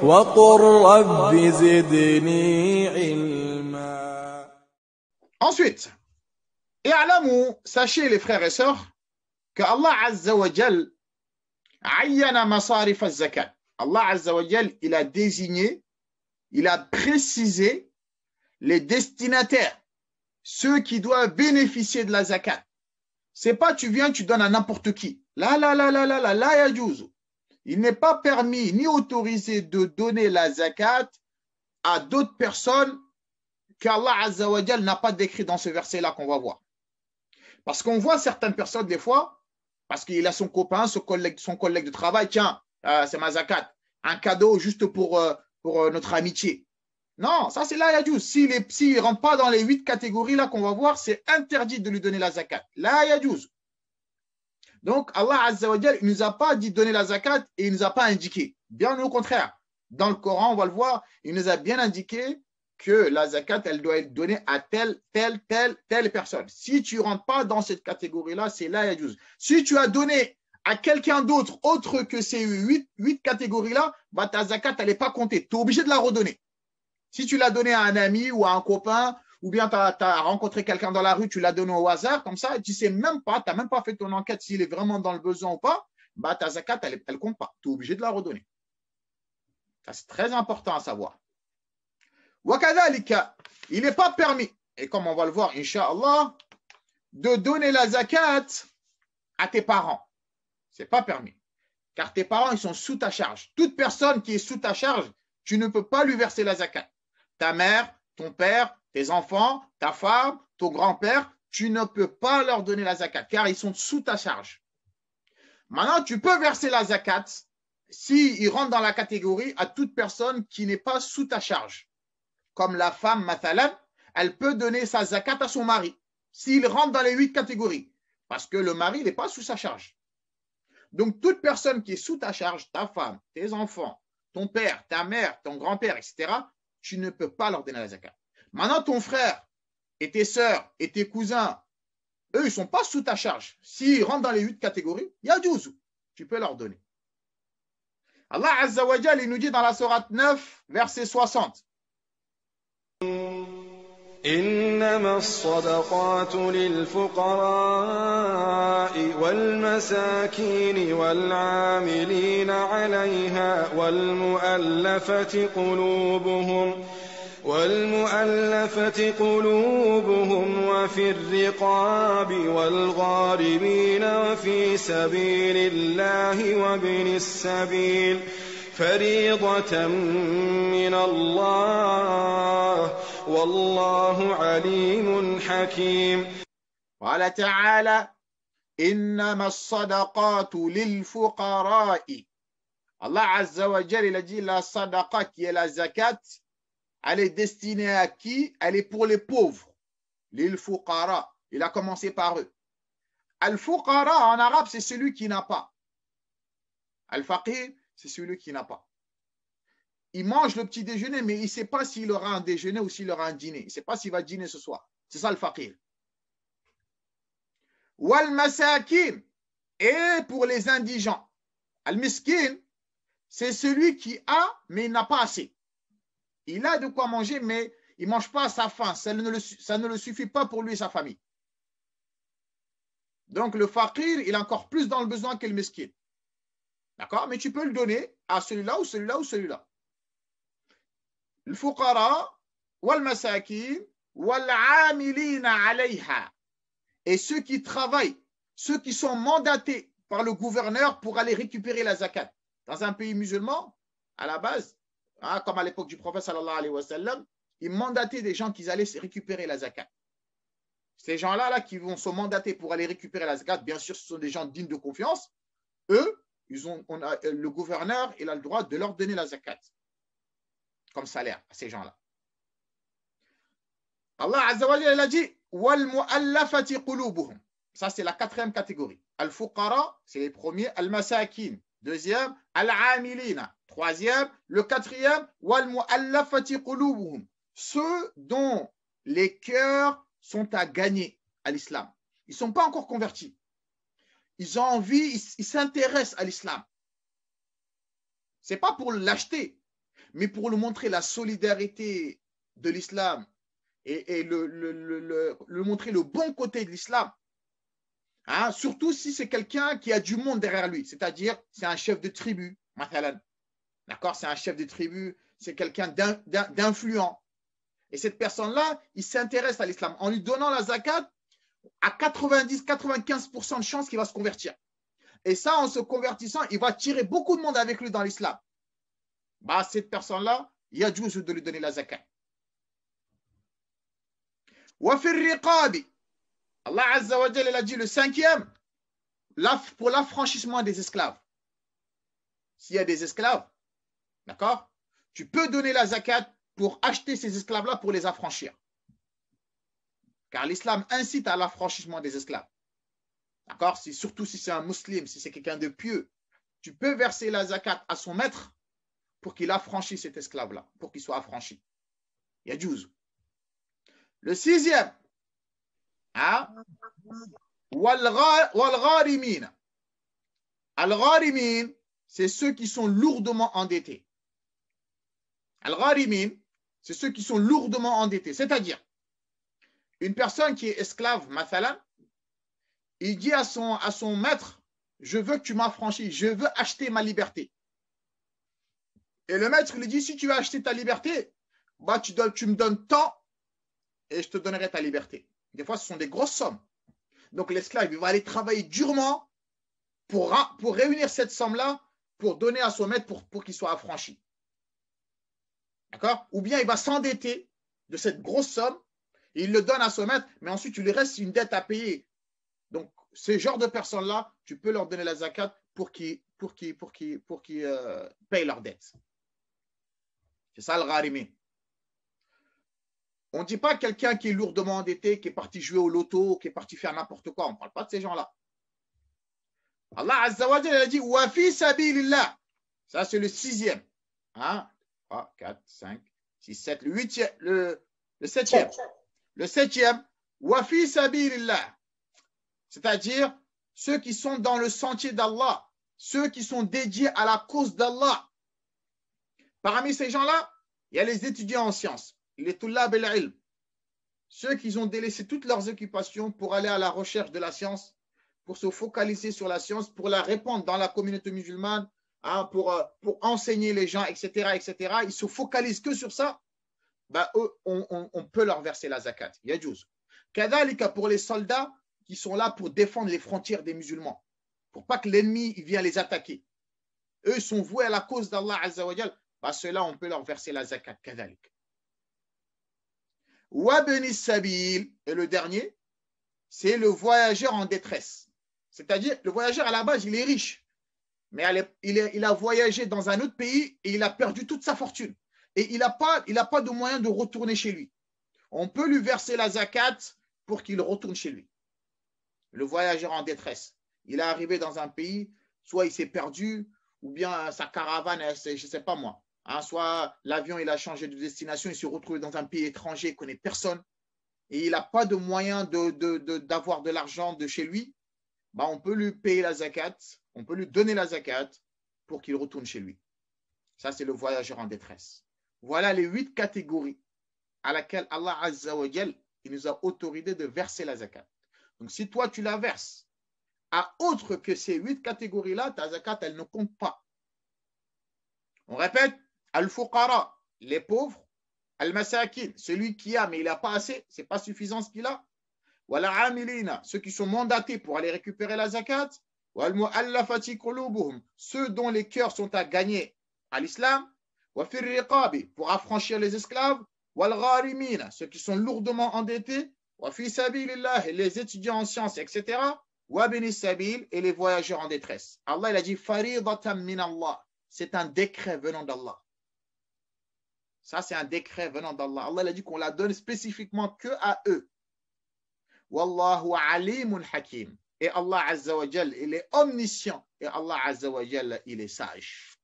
وقل رب زدني علما. Ensuite, i'lamu, sachez les frères et sœurs que Allah Azza wa Jal ayyana masarif az-zakat. Allah Azza wa Jal, il a désigné, il a précisé les destinataires, ceux qui doivent bénéficier de la zakat. C'est pas tu viens, tu donnes à n'importe qui. Là, yajouz. Il n'est pas permis ni autorisé de donner la zakat à d'autres personnes qu'Allah Azza wa Jal n'a pas décrit dans ce verset-là qu'on va voir. Parce qu'on voit certaines personnes des fois, parce qu'il a son copain, son collègue de travail, tiens, c'est ma zakat, un cadeau juste pour notre amitié. Non, ça c'est la yajouz. S'il ne rentre pas dans les 8 catégories là qu'on va voir, c'est interdit de lui donner la zakat. La yajouz. Donc Allah Azza wa Jal, il ne nous a pas dit donner la zakat et il ne nous a pas indiqué. Bien au contraire. Dans le Coran, on va le voir, il nous a bien indiqué que la zakat, elle doit être donnée à telle personne. Si tu ne rentres pas dans cette catégorie-là, c'est la yajouz. Si tu as donné à quelqu'un d'autre, autre que ces 8 catégories-là, bah, ta zakat, elle n'est pas comptée. Tu es obligé de la redonner. Si tu l'as donné à un ami ou à un copain, ou bien tu as rencontré quelqu'un dans la rue, tu l'as donné au hasard, comme ça, et tu ne sais même pas, tu n'as même pas fait ton enquête s'il est vraiment dans le besoin ou pas, bah, ta zakat, elle ne compte pas. Tu es obligé de la redonner. Ça, c'est très important à savoir. Wakadhalika, il n'est pas permis, et comme on va le voir, Inch'Allah, de donner la zakat à tes parents. Ce n'est pas permis. Car tes parents, ils sont sous ta charge. Toute personne qui est sous ta charge, tu ne peux pas lui verser la zakat. Ta mère, ton père, tes enfants, ta femme, ton grand-père, tu ne peux pas leur donner la zakat car ils sont sous ta charge. Maintenant, tu peux verser la zakat s'ils rentrent dans la catégorie à toute personne qui n'est pas sous ta charge. Comme la femme, mathalan, elle peut donner sa zakat à son mari s'il rentre dans les 8 catégories parce que le mari n'est pas sous sa charge. Donc, toute personne qui est sous ta charge, ta femme, tes enfants, ton père, ta mère, ton grand-père, etc., tu ne peux pas leur donner la zakat. Maintenant, ton frère et tes sœurs et tes cousins, eux, ils ne sont pas sous ta charge. S'ils rentrent dans les 8 catégories, il y a 12. Tu peux leur donner. Allah Azza wa Jal, il nous dit dans la sourate 9, verset 60. إنما الصدقات للفقراء والمساكين والعاملين عليها والمؤلفة قلوبهم وفي الرقاب والغارمين وفي سبيل الله وابن السبيل فريضة من الله والله عليم حكيم. قال تعالى إنما الصدقات للفقراء. Allah Azza wa Jal, il a dit la sadaqa qui est la zakat, elle est destinée à qui? Elle est pour les pauvres. Lil fuqara. Il a commencé par eux. Al-fuqara en arabe, c'est celui qui n'a pas. Al-faqir, c'est celui qui n'a pas. Il mange le petit déjeuner, mais il ne sait pas s'il aura un déjeuner ou s'il aura un dîner. Il ne sait pas s'il va dîner ce soir. C'est ça le faqir. Wal masakin, et pour les indigents. Al-miskin, c'est celui qui a, mais il n'a pas assez. Il a de quoi manger, mais il ne mange pas à sa faim. Ça ne le suffit pas pour lui et sa famille. Donc le faqir, il est encore plus dans le besoin que le miskin. D'accord? Mais tu peux le donner à celui-là ou celui-là ou celui-là. Le fuqara, wal masakin, wal amilina alayha. Et ceux qui travaillent, ceux qui sont mandatés par le gouverneur pour aller récupérer la zakat. Dans un pays musulman, à la base, hein, comme à l'époque du prophète sallallahu alayhi wa sallam, ils mandataient des gens qui allaient récupérer la zakat. Ces gens-là qui vont se mandater pour aller récupérer la zakat, bien sûr, ce sont des gens dignes de confiance. Eux, le gouverneur, il a le droit de leur donner la zakat comme salaire à ces gens-là. Allah Azza wa Jalla a dit wal mu'allafati qulubuhum. Ça, c'est la 4e catégorie. Al-fuqara, c'est les premiers. Al-masakin, 2e. Al-amilina, 3e. Le 4e, wal mu'allafati qulubuhum. Ceux dont les cœurs sont à gagner à l'islam. Ils ne sont pas encore convertis. Ils ont envie, ils s'intéressent à l'islam. Ce n'est pas pour l'acheter. mais pour lui montrer la solidarité de l'islam et le montrer le bon côté de l'islam. Hein, surtout si c'est quelqu'un qui a du monde derrière lui, c'est-à-dire c'est un chef de tribu, d'accord, c'est un chef de tribu, c'est quelqu'un d'influent. Et cette personne-là, il s'intéresse à l'islam. En lui donnant la zakat, à 90-95% de chances qu'il va se convertir. Et ça, en se convertissant, il va tirer beaucoup de monde avec lui dans l'islam. Bah, cette personne-là, il y a juz de lui donner la zakat. Wa fi riqabi. Allah Azza wa Jalla a dit le cinquième, pour l'affranchissement des esclaves. S'il y a des esclaves, d'accord, tu peux donner la zakat pour acheter ces esclaves-là pour les affranchir. Car l'islam incite à l'affranchissement des esclaves. D'accord, surtout si c'est un musulman, si c'est quelqu'un de pieux, tu peux verser la zakat à son maître pour qu'il affranchisse cet esclave-là, pour qu'il soit affranchi. Il y a 12. Le sixième, hein? Wal-gharimin. Al-gharimin, c'est ceux qui sont lourdement endettés. Al-gharimin, c'est ceux qui sont lourdement endettés. C'est-à-dire, une personne qui est esclave, mathalan, il dit à son maître, je veux que tu m'affranchis, je veux acheter ma liberté. Et le maître lui dit, si tu veux acheter ta liberté, bah, tu me donnes tant et je te donnerai ta liberté. Des fois, ce sont des grosses sommes. Donc, l'esclave, il va aller travailler durement pour réunir cette somme-là, pour donner à son maître pour qu'il soit affranchi. D'accord? Ou bien il va s'endetter de cette grosse somme, et il le donne à son maître, mais ensuite, il lui reste une dette à payer. Donc, ce genre de personnes-là, tu peux leur donner la zakat pour qu'ils payent leur dette. C'est ça le gharimi. On ne dit pas quelqu'un qui est lourdement endetté, qui est parti jouer au loto, qui est parti faire n'importe quoi. On ne parle pas de ces gens-là. Allah Azza wa Jalla a dit wa fi sabilillah. Ça, c'est le sixième. 1, 3, 4, 5, 6, 7, le huitième, le septième. Le septième, wa fi sabilillah. C'est-à-dire ceux qui sont dans le sentier d'Allah, ceux qui sont dédiés à la cause d'Allah. Parmi ces gens-là, il y a les étudiants en sciences, les tullab al-ilm, ceux qui ont délaissé toutes leurs occupations pour aller à la recherche de la science, pour se focaliser sur la science, pour la répandre dans la communauté musulmane, hein, pour enseigner les gens, etc., etc. Ils se focalisent que sur ça. Bah, eux, on peut leur verser la zakat. Il y a juz. Kadhalika pour les soldats qui sont là pour défendre les frontières des musulmans, pour pas que l'ennemi vienne les attaquer. Eux sont voués à la cause d'Allah Azza wa Jal. Bah, ceux-là, on peut leur verser la zakat. Kadhalik. Wa beni sabil. Et le dernier, c'est le voyageur en détresse. C'est-à-dire, le voyageur, à la base, il est riche. Mais il a voyagé dans un autre pays et il a perdu toute sa fortune. Et il n'a pas de moyen de retourner chez lui. On peut lui verser la zakat pour qu'il retourne chez lui. Le voyageur en détresse. Il est arrivé dans un pays, soit il s'est perdu, ou bien sa caravane, je ne sais pas moi. Hein, soit l'avion, il a changé de destination, il s'est retrouvé dans un pays étranger, il ne connaît personne. Et il n'a pas de moyen d'avoir de l'argent de chez lui. Bah, on peut lui payer la zakat, on peut lui donner la zakat pour qu'il retourne chez lui. Ça, c'est le voyageur en détresse. Voilà les 8 catégories à laquelle Allah Azza wa Jal, il nous a autorisé de verser la zakat. Donc, si toi, tu la verses à autre que ces 8 catégories-là, ta zakat, elle ne compte pas. On répète, al-fuqara, les pauvres, al-masakin, celui qui a, mais il n'a pas assez, ce n'est pas suffisant ce qu'il a. Wal-amilina, ceux qui sont mandatés pour aller récupérer la zakat. Wal-mu'allafati qulubuhum, ceux dont les cœurs sont à gagner à l'islam. Wa fi riqabi, pour affranchir les esclaves. Wal-gharimina, ceux qui sont lourdement endettés. Wa fi sabilillah, les étudiants en sciences, etc. Wa beni sabil, et les voyageurs en détresse. Allah, il a dit faridatan min Allah. C'est un décret venant d'Allah. Ça, c'est un décret venant d'Allah. Allah, il a dit qu'on la donne spécifiquement que à eux. Wallahu alimun hakim. Et Allah Azza wa Jal, il est omniscient. Et Allah Azza wa Jal, il est sage.